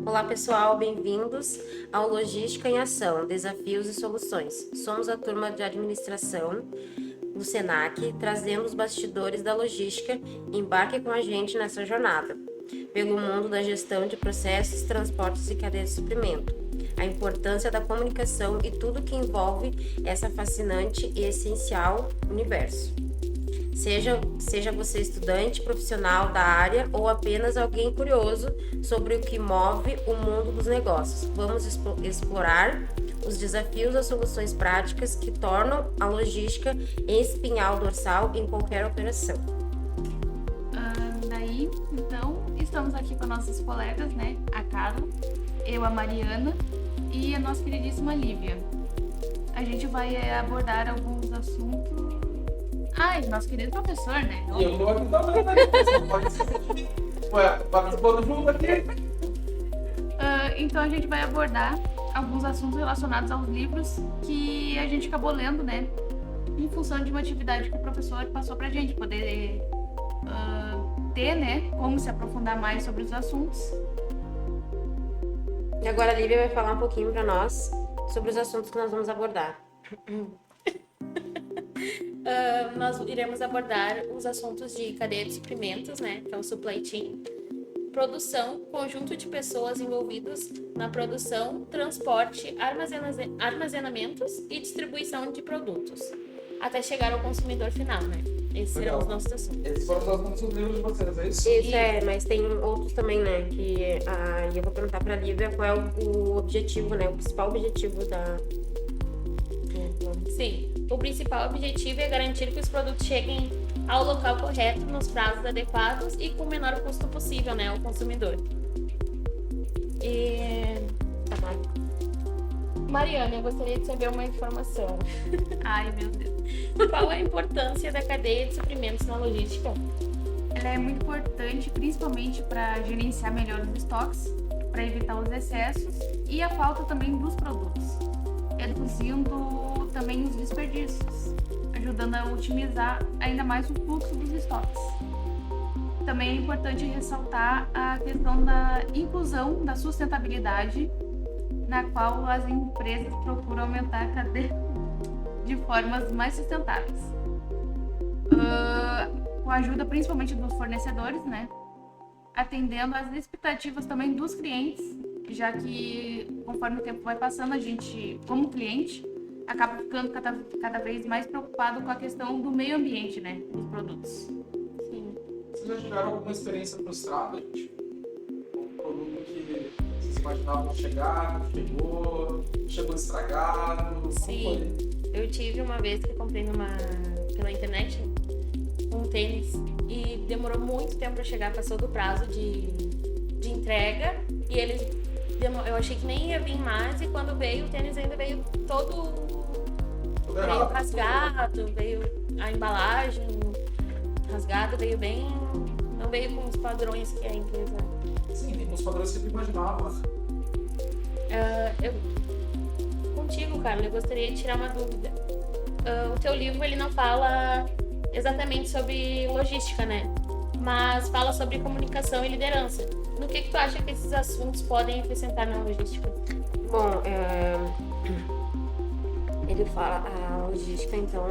Olá pessoal, bem-vindos ao Logística em Ação, Desafios e Soluções. Somos a turma de administração do Senac, trazendo os bastidores da logística. Embarque com a gente nessa jornada pelo mundo da gestão de processos, transportes e cadeias de suprimento. A importância da comunicação e tudo que envolve essa fascinante e essencial universo. Seja você estudante, profissional da área ou apenas alguém curioso sobre o que move o mundo dos negócios. Vamos explorar os desafios das soluções práticas que tornam a logística em espinhal dorsal em qualquer operação. Então, estamos aqui com nossos colegas, né? A Carla, eu, a Mariana e a nossa queridíssima Lívia. A gente vai abordar alguns assuntos. Nosso querido professor, né? E eu tô aqui também, né? Você não pode esquecer de mim. Ué, participando junto aqui. Então a gente vai abordar alguns assuntos relacionados aos livros que a gente acabou lendo, né? Em função de uma atividade que o professor passou pra gente poder ter, né? Como se aprofundar mais sobre os assuntos. E agora a Lívia vai falar um pouquinho para nós sobre os assuntos que nós vamos abordar. Nós iremos abordar os assuntos de cadeia de suprimentos, né, que é o supply chain, produção, conjunto de pessoas envolvidas na produção, transporte, armazenamentos e distribuição de produtos, até chegar ao consumidor final, né? Esses serão os nossos assuntos. Esses foram os assuntos dos livros de vocês, é isso? Isso, mas tem outros também, né, que eu vou perguntar para a Lívia qual é o objetivo, né, o principal objetivo da... Sim, o principal objetivo é garantir que os produtos cheguem ao local correto, nos prazos adequados e com o menor custo possível, né, ao consumidor. Mariana, eu gostaria de saber uma informação. Ai, meu Deus. Qual a importância da cadeia de suprimentos na logística? Ela é muito importante, principalmente para gerenciar melhor os estoques, para evitar os excessos e a falta também dos produtos, reduzindo também os desperdícios, ajudando a otimizar ainda mais o fluxo dos estoques. Também é importante ressaltar a questão da inclusão da sustentabilidade, na qual as empresas procuram aumentar a cadeia de formas mais sustentáveis. Com a ajuda principalmente dos fornecedores, né? Atendendo às expectativas também dos clientes, já que conforme o tempo vai passando, a gente, como cliente, acaba ficando cada vez mais preocupado com a questão do meio ambiente, né, dos produtos. Sim. Vocês já tiveram alguma experiência frustrada, gente? Um produto que vocês imaginavam chegar, chegou estragado? Sim, eu tive uma vez que eu comprei pela internet um tênis e demorou muito tempo para chegar, passou do prazo de entrega e eu achei que nem ia vir mais e quando veio o tênis ainda veio veio rasgado, veio a embalagem rasgada, veio bem, não veio com os padrões que a empresa... Sim, tem uns padrões que eu imaginava. Contigo, Carla, eu gostaria de tirar uma dúvida. O teu livro, ele não fala exatamente sobre logística, né? Mas fala sobre comunicação e liderança. No que tu acha que esses assuntos podem acrescentar na logística? Bom, ele fala a logística, então,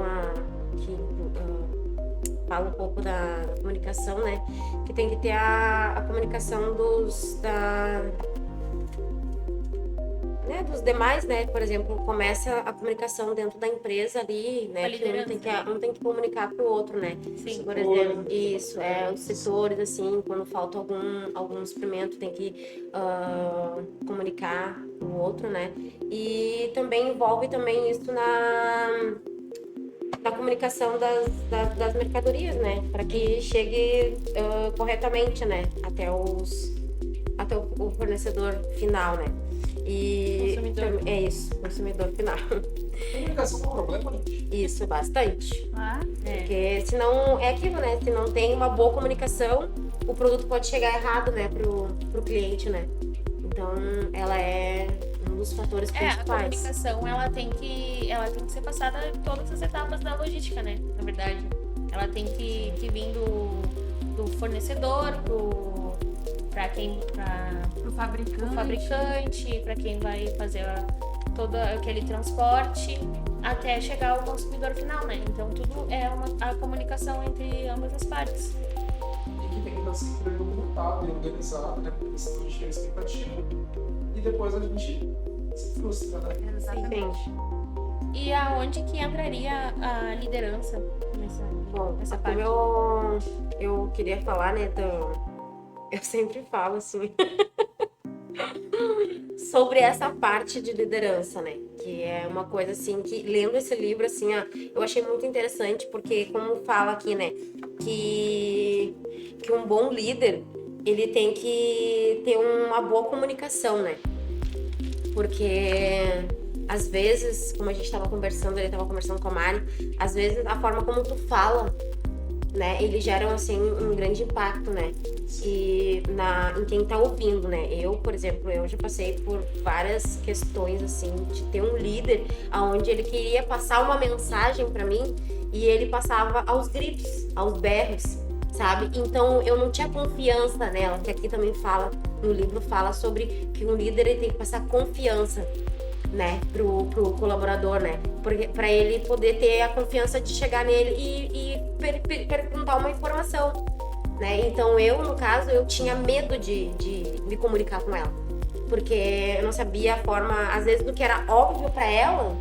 fala um pouco da comunicação, né? Que tem que ter a comunicação dos demais, né? Por exemplo, começa a comunicação dentro da empresa ali, né? A liderança. Um tem que comunicar para o outro, né? Sim. Por exemplo, isso, os setores, assim, quando falta algum suprimento, tem que comunicar o outro, né? E também envolve também isso na comunicação das mercadorias, né? Para que chegue corretamente, né? Até o fornecedor final, né? E Consumidor. é isso, consumidor final. Comunicação é um problema, gente? Isso, bastante. É. Porque senão é aquilo, né? Se não tem uma boa comunicação, o produto pode chegar errado, né, pro cliente, né? Então, ela é um dos fatores A principais. comunicação, ela tem que ser passada em todas as etapas da logística, né? Na verdade, ela tem que vir do fornecedor para Pro fabricante. o fabricante, para quem vai fazer todo aquele transporte, até chegar ao consumidor final, né? Então tudo é a comunicação entre ambas as partes. E que tem que estar sempre documentado e organizado, né? Porque senão a gente tem expectativa e depois a gente se frustra, né? Exatamente. E aonde que entraria a liderança Bom, nessa como parte? eu queria falar, né, eu sempre falo assim sobre essa parte de liderança, né, que é uma coisa assim que lendo esse livro assim, eu achei muito interessante porque como fala aqui, né, que um bom líder ele tem que ter uma boa comunicação, né, porque às vezes, como a gente estava conversando, ele estava conversando com a Mari, às vezes a forma como tu fala, né, ele gera assim um grande impacto, né, em quem tá ouvindo, né. Eu, por exemplo, eu já passei por várias questões assim de ter um líder aonde ele queria passar uma mensagem para mim e ele passava aos gritos, aos berros, sabe? Então eu não tinha confiança nela, que aqui também fala no livro fala sobre que um líder ele tem que passar confiança, né, pro colaborador, né, porque para ele poder ter a confiança de chegar nele e perguntar uma informação, né. Então eu, no caso, eu tinha medo de me comunicar com ela, porque eu não sabia a forma, às vezes, do que era óbvio para ela,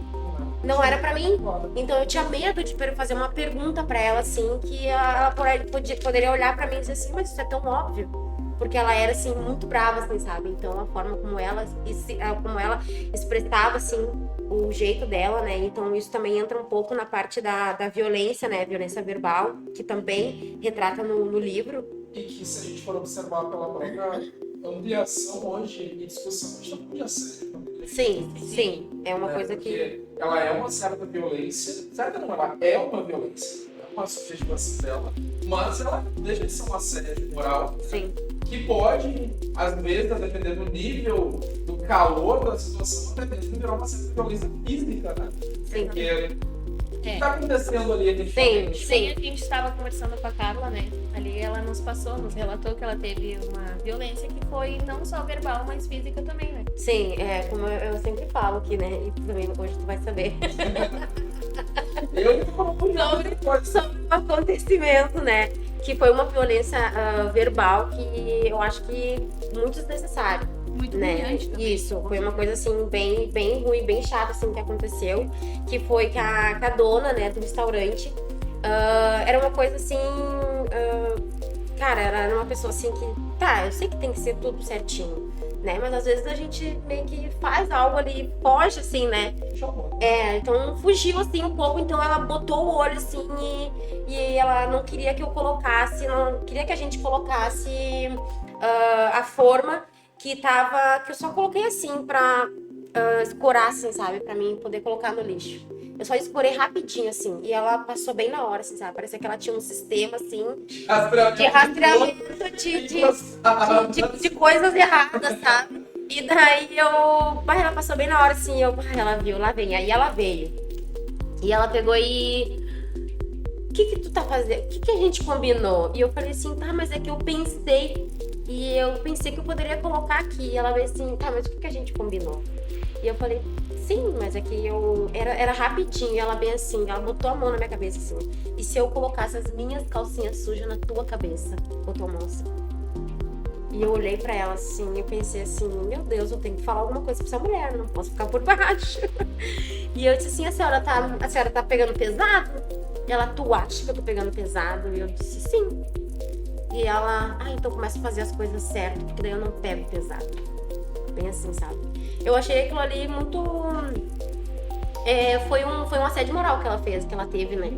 não era para mim. Então eu tinha medo de fazer uma pergunta para ela, assim, que ela poderia olhar para mim e dizer assim, mas isso é tão óbvio. Porque ela era, assim, muito brava, assim, sabe? Então, a forma como ela expressava, assim, o jeito dela, né? Então, isso também entra um pouco na parte da violência, né? Violência verbal, que também retrata no livro. E que se a gente for observar pela própria ampliação hoje e discussão, a gente não podia ser também. Sim. É uma coisa que... Porque ela é uma certa violência, certa não, ela é uma violência, é uma subjetivação dela, mas ela deixa de ser um assédio moral. Sim. Que pode, às vezes, a depender do nível, do calor da situação, até mesmo virar uma certa violência física, né? Sim. Porque o que está acontecendo ali efetivamente? Sim, a gente estava conversando com a Carla, né? Ali ela nos relatou que ela teve uma violência que foi não só verbal, mas física também, né? Sim, como eu sempre falo aqui, né? E também hoje tu vai saber. Eu não sobre um acontecimento, né? Que foi uma violência verbal que eu acho que muito desnecessária. Muito né? humilhante também. Isso, foi uma coisa assim, bem ruim, bem chata assim que aconteceu. Que foi que a dona, né, do restaurante era uma coisa assim. Cara, era uma pessoa assim que. Tá, eu sei que tem que ser tudo certinho, né? Mas às vezes a gente meio que faz algo ali, foge assim, né? Então fugiu assim um pouco, então ela botou o olho assim e ela não queria que eu colocasse, não queria que a gente colocasse a forma que eu só coloquei assim pra escorar assim, sabe? Pra mim poder colocar no lixo. Eu só escorei rapidinho assim e ela passou bem na hora, assim, sabe? Parecia que ela tinha um sistema assim de rastreamento de coisas erradas, sabe? E daí ela passou bem na hora assim, ela viu, lá vem. Aí ela veio. E ela pegou e... O que tu tá fazendo? O que a gente combinou? E eu falei assim, tá, mas é que eu pensei. E eu pensei que eu poderia colocar aqui. E ela veio assim, tá, mas o que a gente combinou? E eu falei, sim, mas é que era rapidinho. E ela bem assim, ela botou a mão na minha cabeça assim. E se eu colocasse as minhas calcinhas sujas na tua cabeça? Botou a mão assim. E eu olhei pra ela assim, eu pensei assim, meu Deus, eu tenho que falar alguma coisa pra essa mulher, não posso ficar por baixo. E eu disse assim, a senhora tá pegando pesado? E ela, tu acha que eu tô pegando pesado? E eu disse, sim. E ela, então começa a fazer as coisas certas, porque daí eu não pego pesado. Bem assim, sabe? Eu achei aquilo ali muito... foi um assédio moral que ela fez, que ela teve, né?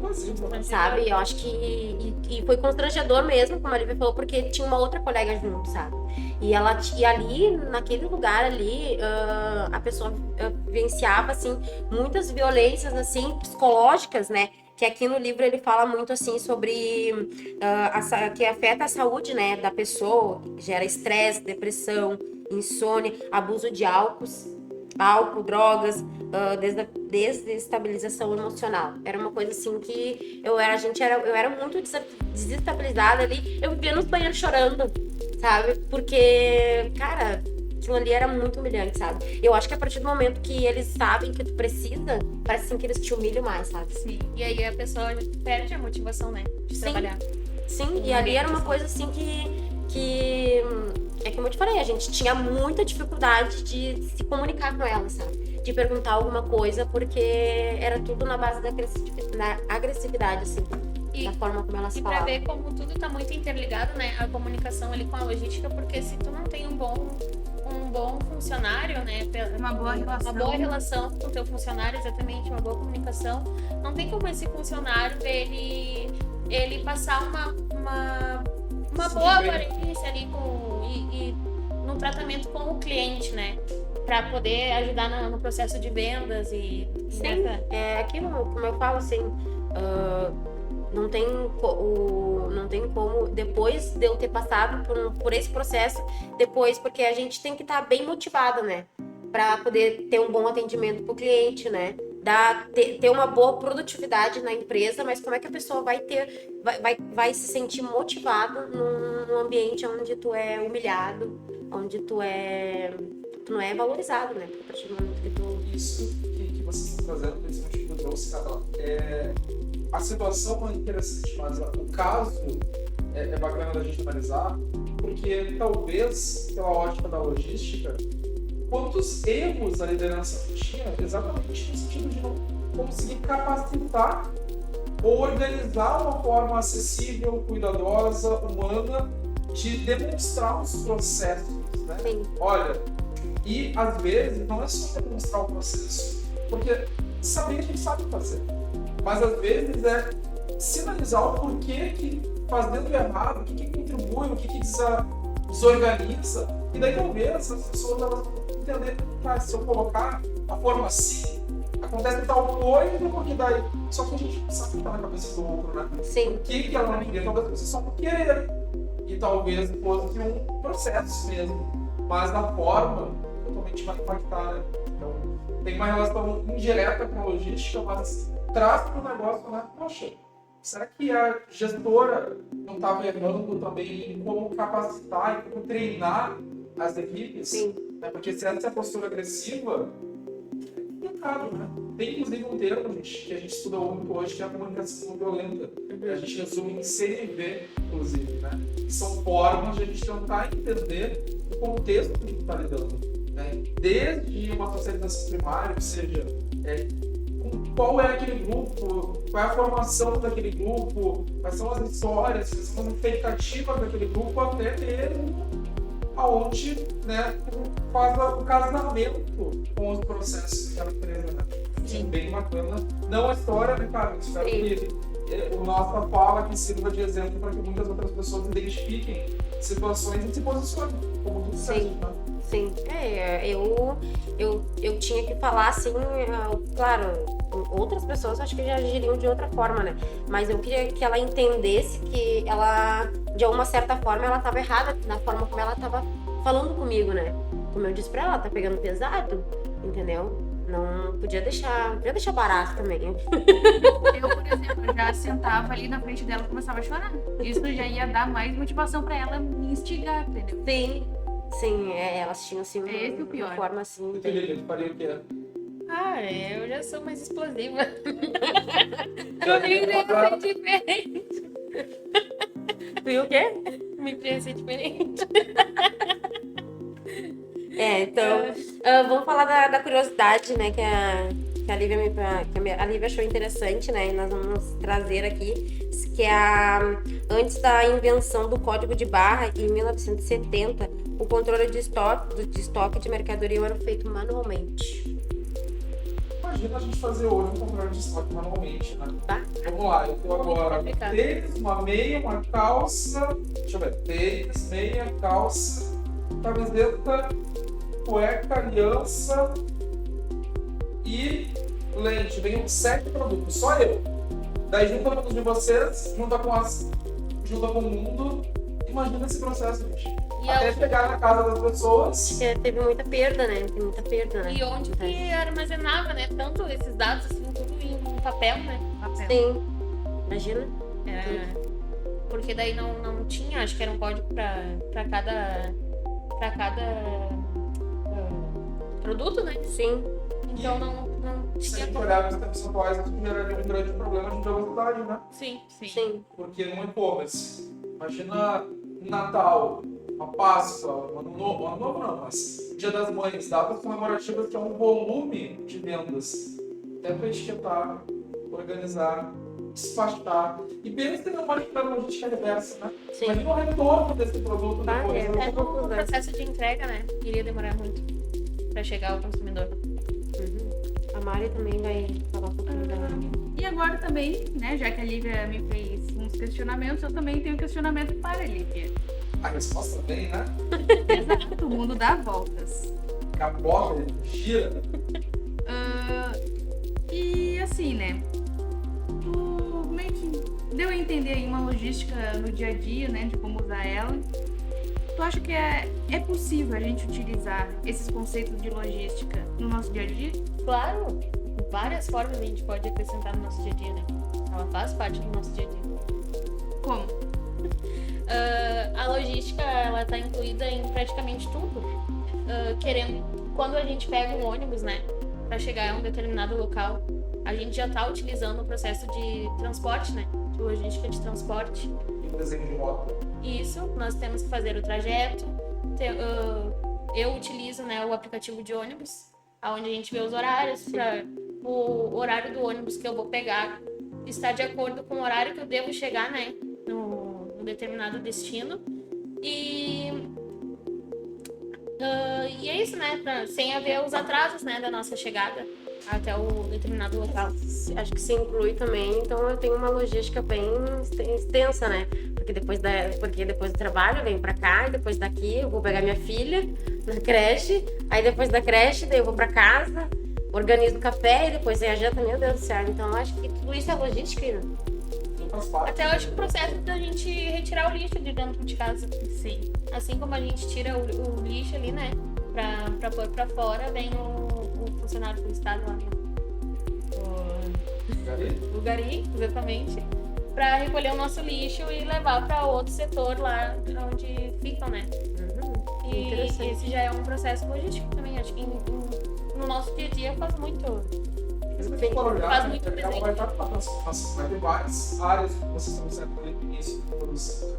Sabe? Eu acho que... E foi constrangedor mesmo, como a Lívia falou, porque tinha uma outra colega junto, sabe? E ali, naquele lugar ali, a pessoa vivenciava, assim, muitas violências, assim, psicológicas, né? Que aqui no livro ele fala muito, assim, sobre... que afeta a saúde, né? Da pessoa, gera estresse, depressão, insônia, abuso de álcool, drogas, desestabilização emocional. Era uma coisa assim que eu era muito desestabilizada ali. Eu vivia nos banheiros chorando, sabe? Porque, cara, aquilo ali era muito humilhante, sabe? Eu acho que a partir do momento que eles sabem que tu precisa, parece assim que eles te humilham mais, sabe? Sim. E aí a pessoa perde a motivação, né? De Sim. trabalhar. Sim, e ali era uma coisa assim que é como eu te falei, a gente tinha muita dificuldade de se comunicar com ela, sabe? De perguntar alguma coisa, porque era tudo na base da agressividade, assim, E- da forma como elas E pra falavam. ver como tudo tá muito interligado, né? A comunicação ali com a logística, porque se tu não tem um bom funcionário, né? Uma boa relação. Uma boa relação com o teu funcionário, exatamente, uma boa comunicação, não tem como esse funcionário ele passar uma Sim, boa bem. aparência ali e no tratamento com o cliente, né? Pra poder ajudar no processo de vendas e Sim, nessa- é aquilo, como eu falo, assim, não tem, não tem como, depois de eu ter passado por esse processo, depois, porque a gente tem que estar bem motivada, né? Para poder ter um bom atendimento para o cliente, né? Ter uma boa produtividade na empresa, mas como é que a pessoa vai se sentir motivada num ambiente onde tu é humilhado, onde tu não é valorizado, né? Porque a partir do momento que tu... Isso que vocês estão trazendo, principalmente que eu trouxe, Carla, a situação é interessante, mas o caso é bacana da gente analisar, porque talvez, pela ótica da logística, quantos erros a liderança tinha exatamente no sentido de não conseguir capacitar ou organizar uma forma acessível, cuidadosa, humana, de demonstrar os processos, né? Sim. Olha, e às vezes não é só demonstrar o processo, porque saber a gente sabe fazer, mas às vezes é sinalizar o porquê que fazendo errado, o que contribui, o que desorganiza, e daí talvez as pessoas elas vão entender, ah, se eu colocar a forma assim, acontece tal coisa, porque daí. Só que a gente não sabe o que está na cabeça do outro, né? Sim. O que ela não queria, talvez fosse só por querer. E talvez fosse um processo mesmo. Mas da forma, totalmente vai impactar, né? Então, tem uma relação indireta com a logística, mas traz para o negócio, né? Poxa, será que a gestora não estava errando também em como capacitar e como treinar as equipes? Sim. Né? Porque se essa é a postura agressiva, é complicado, né? Tem inclusive um termo, gente, que a gente estuda muito hoje, que é a comunicação não violenta. A gente resume em CNV, inclusive, né? Que são formas de a gente tentar entender o contexto que está lidando. Né? Desde uma socialização primária, ou seja, qual é aquele grupo, qual é a formação daquele grupo, quais são as histórias, quais são as expectativas daquele grupo, até mesmo aonde, né, faz o casamento com os processos daquela empresa, né? Isso é bem bacana. Não a história, né, cara? Espero que o nossa fala aqui sirva de exemplo para que muitas outras pessoas identifiquem situações e se posicionem como tudo certo, né? Sim, eu tinha que falar assim, claro, outras pessoas acho que já agiriam de outra forma, né? Mas eu queria que ela entendesse que ela, de alguma certa forma, ela estava errada na forma como ela estava falando comigo, né? Como eu disse pra ela, tá pegando pesado, entendeu? Não podia deixar barato também. Eu, por exemplo, já sentava ali na frente dela e começava a chorar. Isso já ia dar mais motivação pra ela me instigar, entendeu? Sim, elas tinham assim Esse é o pior. uma forma assim. E tu, Lili, tu faria o quê? eu já sou mais explosiva. Comigo ia ser diferente. Tu e o quê? Me ia ser diferente. Então, vamos falar da curiosidade, né, que a Lívia a Lívia achou interessante, né, e nós vamos trazer aqui, que antes da invenção do Código de Barra, em 1970, o controle de estoque de mercadoria era feito manualmente. Imagina a gente fazer hoje um controle de estoque manualmente, né? Tá? Vamos lá, eu tô agora complicado. tênis, uma meia, uma calça, deixa eu ver, tênis, meia, calça, camiseta, cueca, aliança e lente. Vem 7 produtos, só eu. Daí junta com os de vocês, junta com o mundo. Imagina esse processo, gente. E Até chegar na casa das pessoas. Porque teve muita perda, né? Tem muita perda, né? E onde que armazenava, né? Tanto esses dados, assim, tudo em papel, né? Papel. Sim. Imagina. porque daí não tinha, acho que era um código para cada produto, né? Sim. Então não Se a tinha gente como. olhar para os tempos atuais, isso geraria um grande problema de velocidade, né? Sim. Sim. Porque no e-commerce, imagina Natal, uma Páscoa, um ano novo não, mas Dia das Mães, datas comemorativas que é um volume de vendas. Até para etiquetar, organizar, despachar. E pensa também uma logística reversa, né? Sim. Imagina o retorno desse produto Ah, depois. é. né? Até no processo de entrega, né? Iria demorar muito para chegar ao consumidor. A Mari também vai falar um pouquinho dela. E agora também, né, já que a Lívia me fez uns questionamentos, eu também tenho um questionamento para a Lívia. A resposta vem, né? Exato, o mundo dá voltas. A bola ele gira. E assim, né, tu meio que deu a entender aí uma logística no dia a dia, né, de como usar ela. Tu acha que é possível a gente utilizar esses conceitos de logística no nosso dia a dia? Claro, várias formas a gente pode acrescentar no nosso dia a dia, né? Ela faz parte do nosso dia a dia. Como? A logística, ela tá incluída em praticamente tudo. Quando a gente pega um ônibus, né, para chegar a um determinado local, a gente já tá utilizando o processo de transporte, né, de logística de transporte. E o desenho de rota. Isso, nós temos que fazer o trajeto. Eu utilizo, né, o aplicativo de ônibus, onde a gente vê os horários, para o horário do ônibus que eu vou pegar estar de acordo com o horário que eu devo chegar, né, no determinado destino. E é isso, né, sem haver os atrasos, né, da nossa chegada até o determinado local. Acho que se inclui também, então eu tenho uma logística bem extensa, né? Porque depois do trabalho eu venho pra cá, e depois daqui eu vou pegar minha filha na creche, aí depois da creche daí eu vou pra casa, organizo o café e depois vem a janta, meu Deus do céu. Então eu acho que tudo isso é logística, né? Faz parte. Até eu acho que o processo da gente retirar o lixo de dentro de casa. Sim. Assim como a gente tira o lixo ali, né, pra pôr pra fora, vem o funcionário do estado lá, né? O gari, exatamente, pra recolher o nosso lixo e levar pra outro setor lá onde ficam, né? E Interessante. esse já é um processo logístico também. Acho que no nosso dia a dia faz muito. Se você for olhar, Faz muito ela vai estar vai ter várias áreas que vocês estão sendo no início da produção.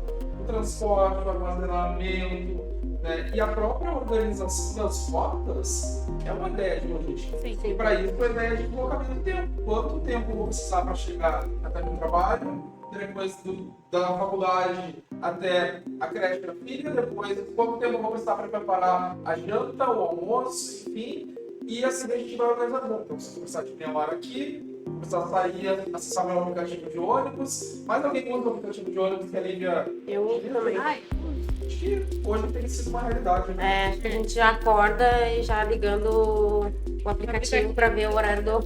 O transporte, o armazenamento, né? E a própria organização das rotas é uma ideia de logística. Sim. E para isso, a ideia de deslocamento de tempo. Quanto tempo eu vou precisar para chegar até meu trabalho, depois da faculdade até a creche da filha, depois quanto tempo eu vou precisar para preparar a janta, o almoço, enfim. E assim a gente vai organizando. Então, se eu precisar de meia hora aqui, vou precisar sair, acessar meu aplicativo de ônibus. Mais alguém usa o aplicativo de ônibus que a Lívia... Eu também. Ai, Acho que hoje tem sido uma realidade. Né? É, acho que a gente já acorda e já ligando o aplicativo pra ver o horário do.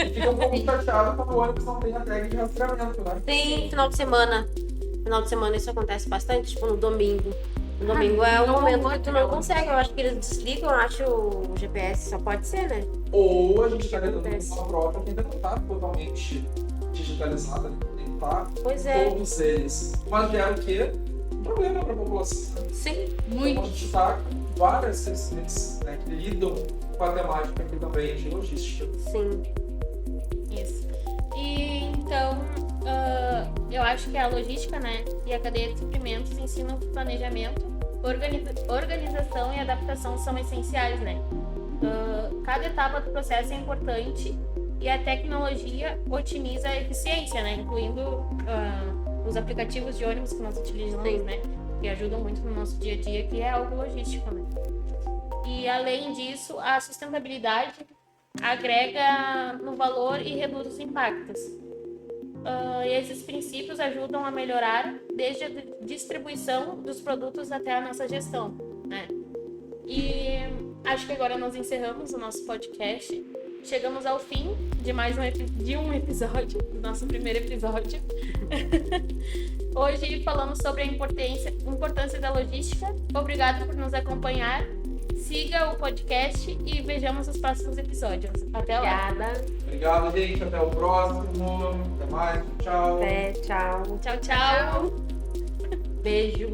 E fica um pouco chateado quando o ônibus não tem a tag de rastreamento, né? Tem final de semana. Final de semana isso acontece bastante, tipo no domingo. No domingo é o não, momento que tu não não. consegue. Eu acho que eles desligam, eu acho o GPS, só pode ser, né? Ou a gente está lidando com Acontece. uma frota que ainda não está totalmente digitalizada, tem que estar Pois é. todos eles. Mas gera o quê? Um problema para a população. Né? Sim. Então, muito. a gente está com várias frentes, né, que lidam com a temática aqui também de logística. Sim. Isso. E então, eu acho que a logística, né, e a cadeia de suprimentos ensinam que planejamento, organização e adaptação são essenciais, né? Cada etapa do processo é importante e a tecnologia otimiza a eficiência, né, incluindo os aplicativos de ônibus que nós utilizamos, Sim. né, que ajudam muito no nosso dia a dia, que é algo logístico, né? E além disso, a sustentabilidade agrega no valor e reduz os impactos. E esses princípios ajudam a melhorar desde a distribuição dos produtos até a nossa gestão, né? E acho que agora nós encerramos o nosso podcast. Chegamos ao fim de mais um episódio, do nosso primeiro episódio. Hoje falamos sobre a importância da logística. Obrigado por nos acompanhar. Siga o podcast e vejamos os próximos episódios. Até lá. Obrigada. Obrigado, gente. Até o próximo. Até mais. Tchau. Até, tchau. Tchau, tchau. Beijo.